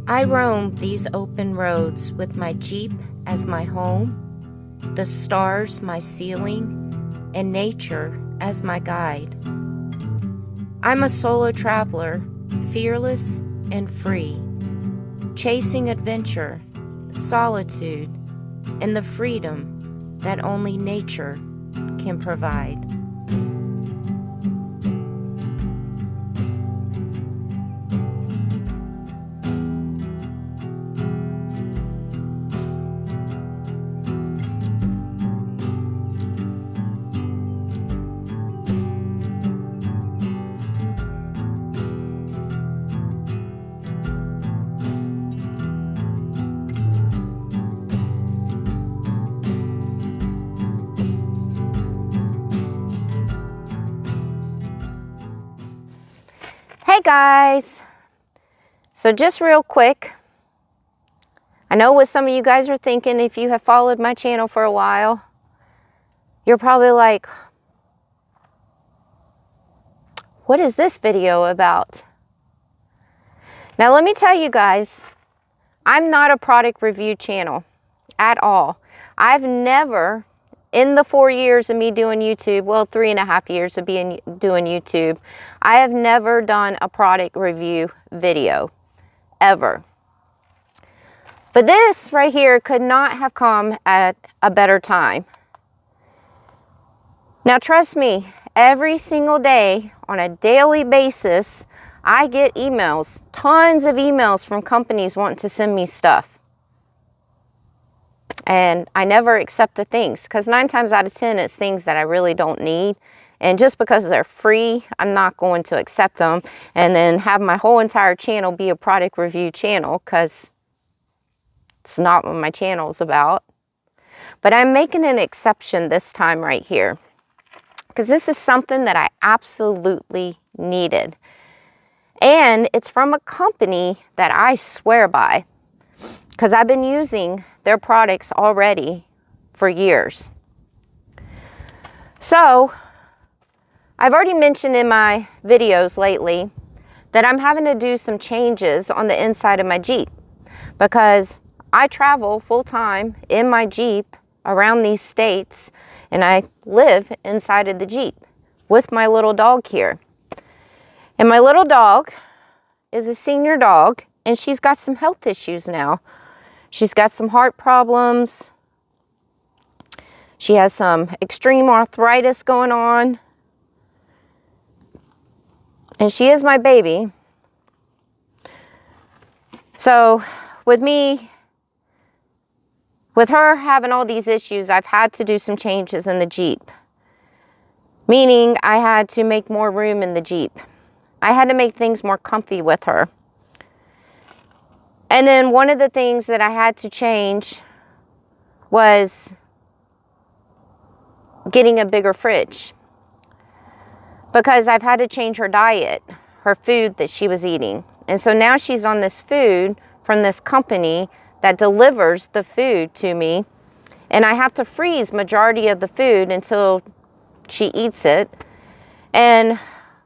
I roam these open roads with my Jeep as my home, the stars my ceiling, and nature as my guide. I'm a solo traveler, fearless and free, chasing adventure, solitude, and the freedom that only nature can provide. Hey guys, so just real quick, I know what some of you guys are thinking. If you have followed my channel for a while, you're probably like, what is this video about? Now let me tell you guys, I'm not a product review channel at all. I've never, in the 4 years of me doing YouTube, well, 3.5 years of doing YouTube, I have never done a product review video, ever. But this right here could not have come at a better time. Now trust me, every single day, on a daily basis, I get emails, tons of emails from companies wanting to send me stuff. And I never accept the things, because 9 times out of 10, it's things that I really don't need. And just because they're free, I'm not going to accept them and then have my whole entire channel be a product review channel, because it's not what my channel is about. But I'm making an exception this time right here, because this is something that I absolutely needed. And it's from a company that I swear by, because I've been using their products already for years. So I've already mentioned in my videos lately that I'm having to do some changes on the inside of my Jeep, because I travel full-time in my Jeep around these states, and I live inside of the Jeep with my little dog here. And my little dog is a senior dog, and she's got some health issues now. She's got some heart problems. She has some extreme arthritis going on. And she is my baby. So with her having all these issues, I've had to do some changes in the Jeep. Meaning I had to make more room in the Jeep. I had to make things more comfy with her. And then one of the things that I had to change was getting a bigger fridge, because I've had to change her diet, her food that she was eating. And so now she's on this food from this company that delivers the food to me, and I have to freeze majority of the food until she eats it. And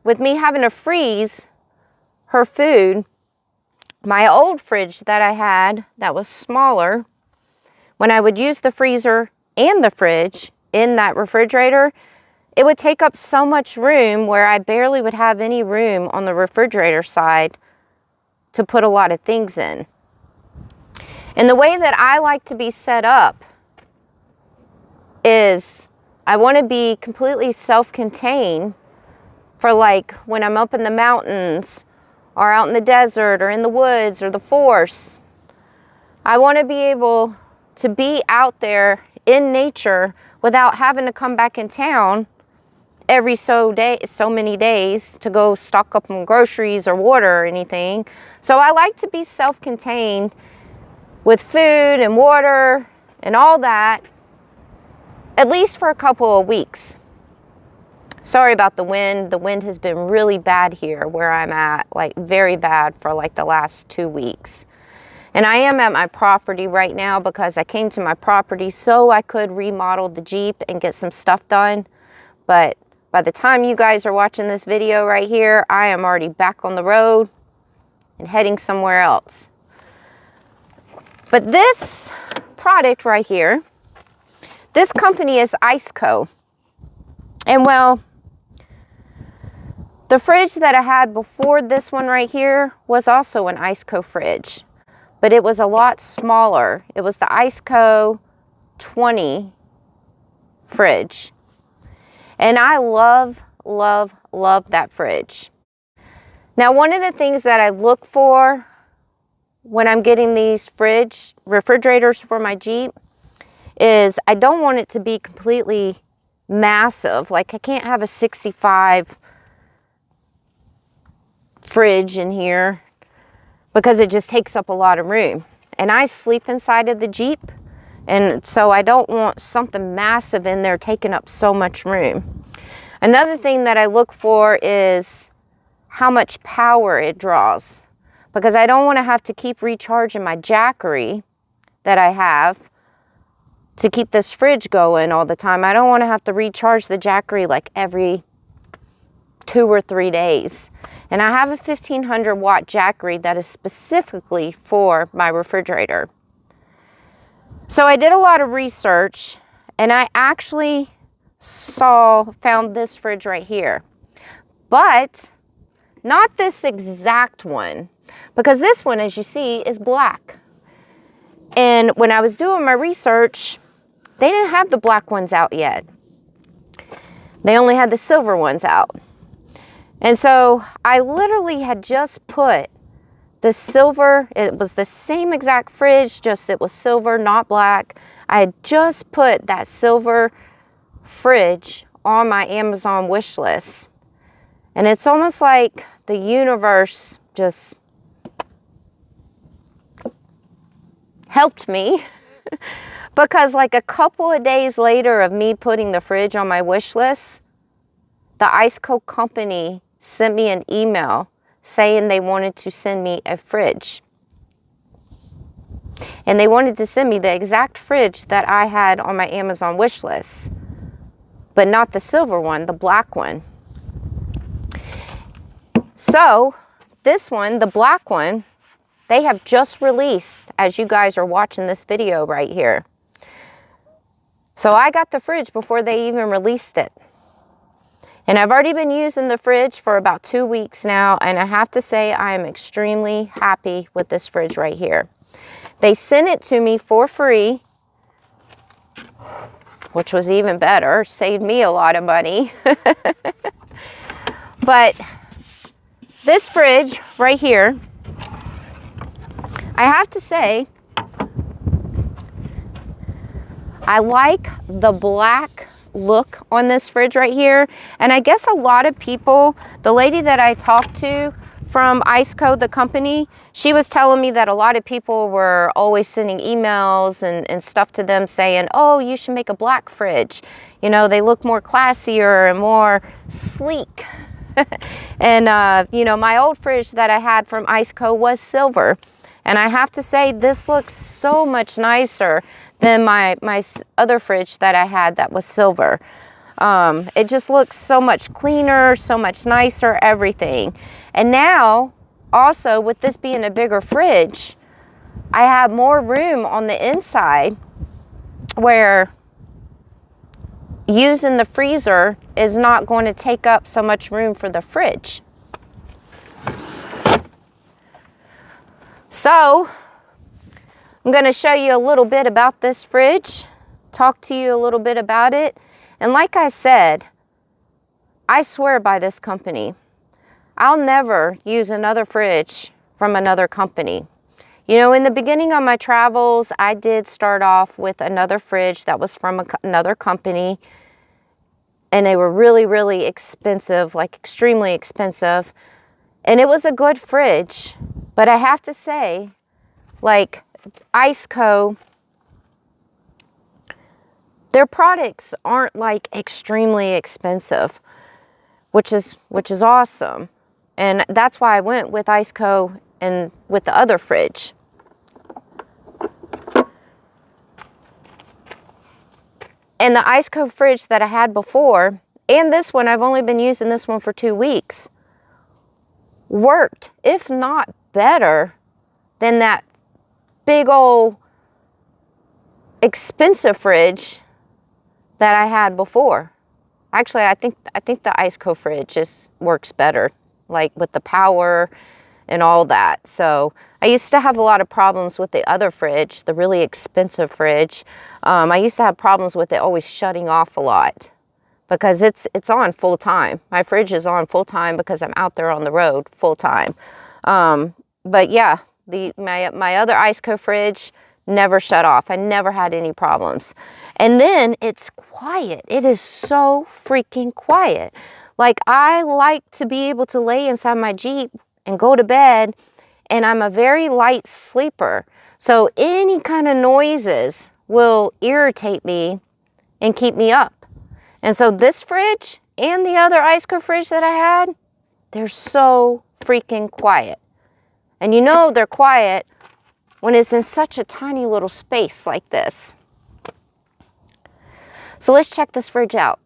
with me having to freeze her food, my old fridge that I had that was smaller, when I would use the freezer and the fridge in that refrigerator, it would take up so much room where I barely would have any room on the refrigerator side to put a lot of things in. And the way that I like to be set up is I want to be completely self-contained for, like, when I'm up in the mountains or out in the desert or in the woods or the forest. I want to be able to be out there in nature without having to come back in town every so many days to go stock up on groceries or water or anything. So I like to be self-contained with food and water and all that, at least for a couple of weeks. Sorry about the wind. The wind has been really bad here where I'm at, like very bad for like the last 2 weeks. And I am at my property right now because I came to my property so I could remodel the Jeep and get some stuff done. But by the time you guys are watching this video right here, I am already back on the road and heading somewhere else. But this product right here, this company is Iceco. And well, the fridge that I had before this one right here was also an Iceco fridge, but it was a lot smaller. It was the Iceco 20 fridge. And I love, love, love that fridge. Now, one of the things that I look for when I'm getting these refrigerators for my Jeep is I don't want it to be completely massive. Like, I can't have a 65 fridge in here because it just takes up a lot of room. And I sleep inside of the Jeep, and so I don't want something massive in there taking up so much room. Another thing that I look for is how much power it draws, because I don't want to have to keep recharging my Jackery that I have to keep this fridge going all the time. I don't want to have to recharge the Jackery like every 2 or 3 days. And I have a 1500 watt Jackery that is specifically for my refrigerator. So I did a lot of research, and I actually found this fridge right here, but not this exact one, because this one, as you see, is black. And when I was doing my research, they didn't have the black ones out yet. They only had the silver ones out. And so I literally had just put the silver, it was the same exact fridge, just it was silver, not black. I had just put that silver fridge on my Amazon wish list. And it's almost like the universe just helped me because like a couple of days later of me putting the fridge on my wish list, the Iceco company sent me an email saying they wanted to send me a fridge. And they wanted to send me the exact fridge that I had on my Amazon wish list, but not the silver one, the black one. So this one, the black one, they have just released as you guys are watching this video right here. So I got the fridge before they even released it. And I've already been using the fridge for about 2 weeks now, and I have to say I am extremely happy with this fridge right here. They sent it to me for free, which was even better, saved me a lot of money. But this fridge right here, I have to say, I like the black look on this fridge right here. And I guess a lot of people, the lady that I talked to from Iceco, the company, she was telling me that a lot of people were always sending emails and stuff to them saying, oh, you should make a black fridge. You know, they look more classier and more sleek. And, you know, my old fridge that I had from Iceco was silver. And I have to say, this looks so much nicer than my other fridge that I had that was silver. It just looks so much cleaner, so much nicer, everything. And now, also with this being a bigger fridge, I have more room on the inside where using the freezer is not going to take up so much room for the fridge. So I'm going to show you a little bit about this fridge, talk to you a little bit about it. And like I said, I swear by this company. I'll never use another fridge from another company. You know, in the beginning of my travels, I did start off with another fridge that was from another company. And they were really, really expensive, like extremely expensive. And it was a good fridge. But I have to say, like Iceco, their products aren't like extremely expensive, which is awesome. And that's why I went with Iceco and with the other fridge. And the Iceco fridge that I had before, and this one, I've only been using this one for 2 weeks, worked, if not better, than that big old expensive fridge that I had before. Actually, I think the Iceco fridge just works better, like with the power and all that. So I used to have a lot of problems with the other fridge, the really expensive fridge. I used to have problems with it always shutting off a lot because it's on full time. My fridge is on full time because I'm out there on the road full time. But yeah, my other Iceco fridge never shut off. I never had any problems. And then it's quiet. It is so freaking quiet. Like, I like to be able to lay inside my Jeep and go to bed, and I'm a very light sleeper. So any kind of noises will irritate me and keep me up. And so this fridge and the other Iceco fridge that I had, they're so freaking quiet. And you know they're quiet when it's in such a tiny little space like this. So let's check this fridge out.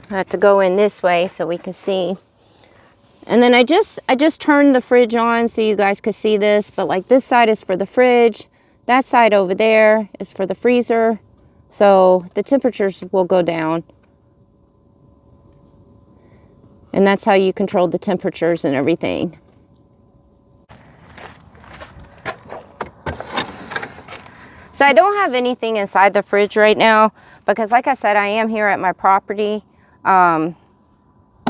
I have to go in this way so we can see. And then I just turned the fridge on so you guys could see this, but like this side is for the fridge, that side over there is for the freezer. So the temperatures will go down. And that's how you control the temperatures and everything. So I don't have anything inside the fridge right now because, like I said, I am here at my property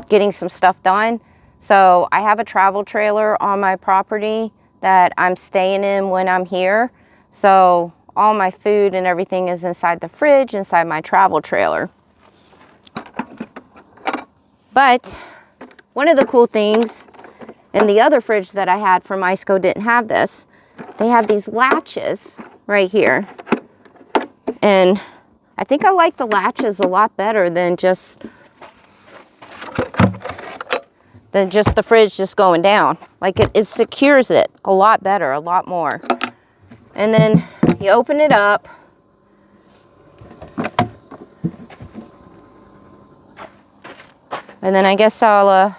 getting some stuff done. So I have a travel trailer on my property that I'm staying in when I'm here. So all my food and everything is inside the fridge, inside my travel trailer. But one of the cool things, and the other fridge that I had from Iceco didn't have this, they have these latches right here. And I think I like the latches a lot better than just the fridge just going down. Like it secures it a lot better, a lot more. And then you open it up. And then I guess let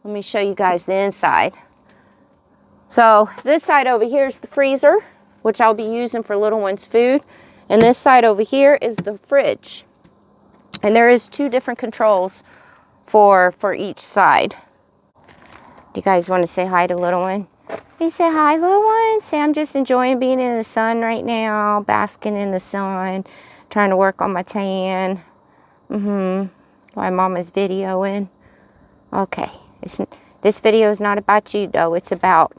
me show you guys the inside. So this side over here is the freezer, which I'll be using for little one's food. And this side over here is the fridge. And there is 2 different controls for each side. Do you guys want to say hi to little one? You say hi, little one. Say, I'm just enjoying being in the sun right now, basking in the sun, trying to work on my tan. While Mama's videoing. Okay. This video is not about you, though. It's about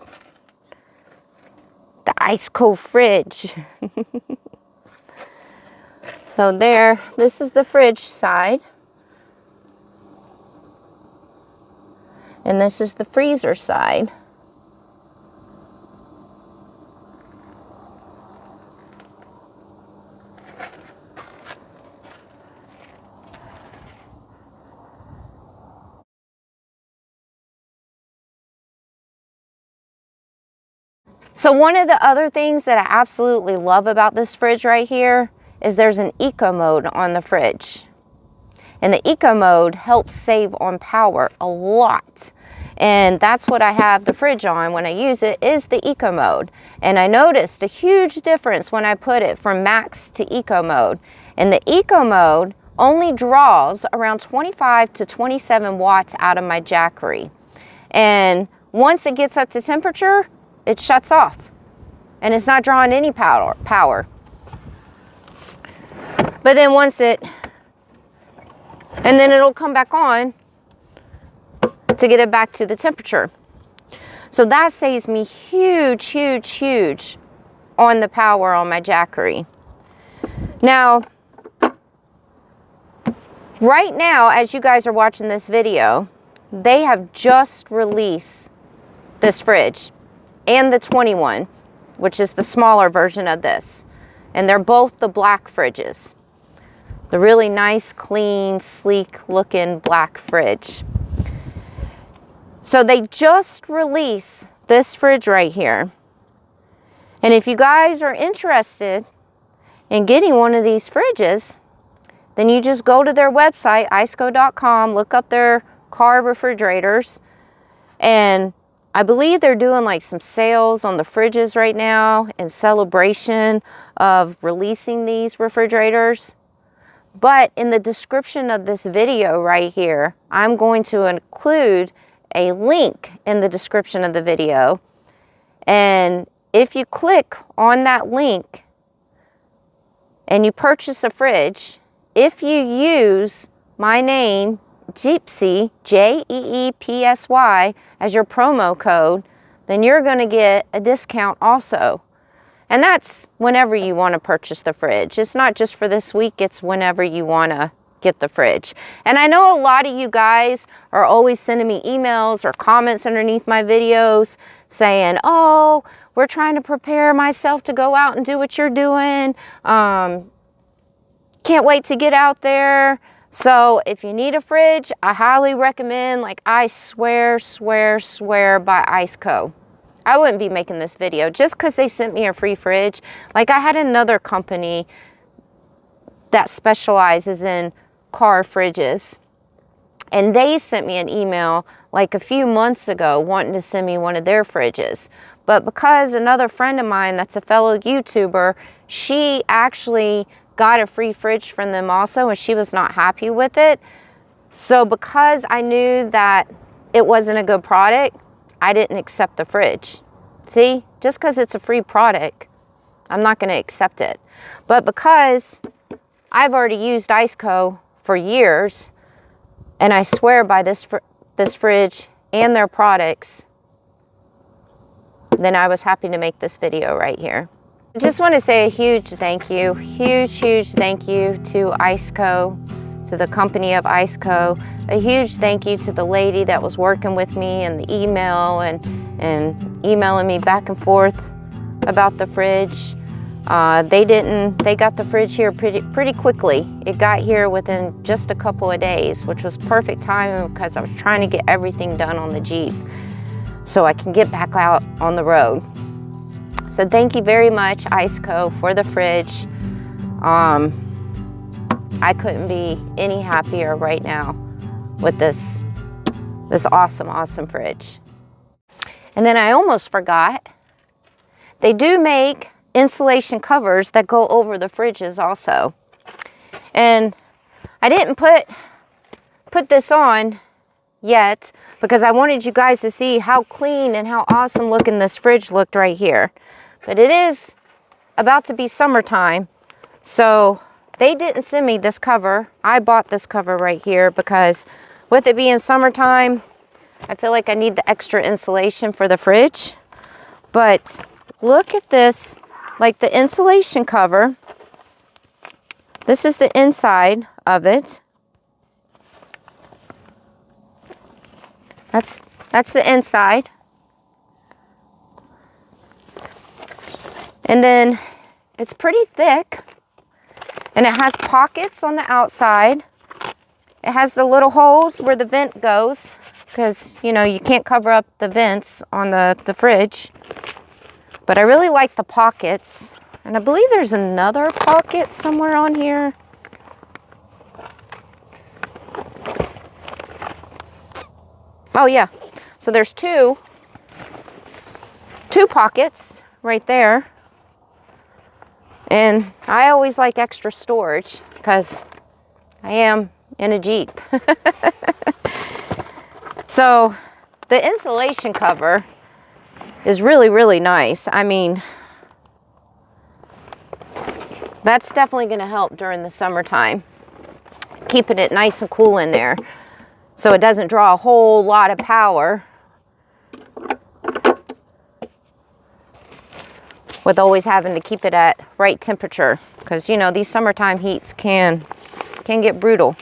the Iceco fridge. So there, this is the fridge side. And this is the freezer side. So one of the other things that I absolutely love about this fridge right here is there's an eco mode on the fridge. And the eco mode helps save on power a lot. And that's what I have the fridge on when I use it, is the eco mode. And I noticed a huge difference when I put it from max to eco mode. And the eco mode only draws around 25 to 27 watts out of my Jackery. And once it gets up to temperature, it shuts off. And it's not drawing any power. But then and then it'll come back on to get it back to the temperature. So that saves me huge, huge, huge on the power on my Jackery. Now, right now, as you guys are watching this video, they have just released this fridge and the 21, which is the smaller version of this. And they're both the black fridges. The really nice, clean, sleek looking black fridge. So they just released this fridge right here. And if you guys are interested in getting one of these fridges, then you just go to their website, iceco.com, look up their car refrigerators, and I believe they're doing like some sales on the fridges right now in celebration of releasing these refrigerators. But in the description of this video right here, I'm going to include a link in the description of the video. And if you click on that link and you purchase a fridge, if you use my name, Jeepsy, Jeepsy, as your promo code, then you're going to get a discount also. And that's whenever you want to purchase the fridge. It's not just for this week, it's whenever you want to get the fridge. And I know a lot of you guys are always sending me emails or comments underneath my videos saying, oh, we're trying to prepare myself to go out and do what you're doing. Can't wait to get out there. So if you need a fridge, I highly recommend, like I swear by Iceco. I wouldn't be making this video just because they sent me a free fridge. Like I had another company that specializes in car fridges, and they sent me an email like a few months ago wanting to send me one of their fridges. But because another friend of mine that's a fellow YouTuber, she actually got a free fridge from them also, and she was not happy with it. So because I knew that it wasn't a good product, I didn't accept the fridge. See, just because it's a free product, I'm not going to accept it. But because I've already used Iceco for years, and I swear by this fridge and their products, then I was happy to make this video right here. I just want to say a huge thank you, huge thank you to Iceco, to the company of Iceco. A huge thank you to the lady that was working with me in the email and emailing me back and forth about the fridge. They got the fridge here pretty quickly. It got here within just a couple of days, which was perfect timing because I was trying to get everything done on the Jeep so I can get back out on the road. So thank you very much, Iceco, for the fridge. I couldn't be any happier right now with this awesome fridge. And then I almost forgot, they do make insulation covers that go over the fridges also. And I didn't put this on yet because I wanted you guys to see how clean and how awesome looking this fridge looked right here. But it is about to be summertime, so they didn't send me this cover. I bought this cover right here because with it being summertime, I feel like I need the extra insulation for the fridge. But look at this, like the insulation cover. This is the inside of it. That's the inside. And then it's pretty thick, and it has pockets on the outside. It has the little holes where the vent goes because, you know, you can't cover up the vents on the fridge. But I really like the pockets. And I believe there's another pocket somewhere on here. Oh yeah, so there's two pockets right there. And I always like extra storage because I am in a Jeep. So the insulation cover is really nice. I mean, that's definitely going to help during the summertime, keeping it nice and cool in there so it doesn't draw a whole lot of power with always having to keep it at right temperature, because you know these summertime heats can get brutal.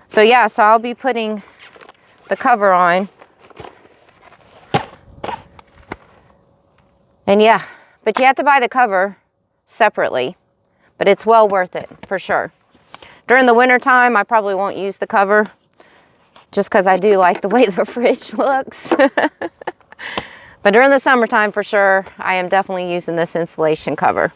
So yeah, so I'll be putting the cover on. And yeah, but you have to buy the cover separately, but it's well worth it for sure. During the winter time, I probably won't use the cover just because I do like the way the fridge looks. But during the summertime, for sure, I am definitely using this insulation cover.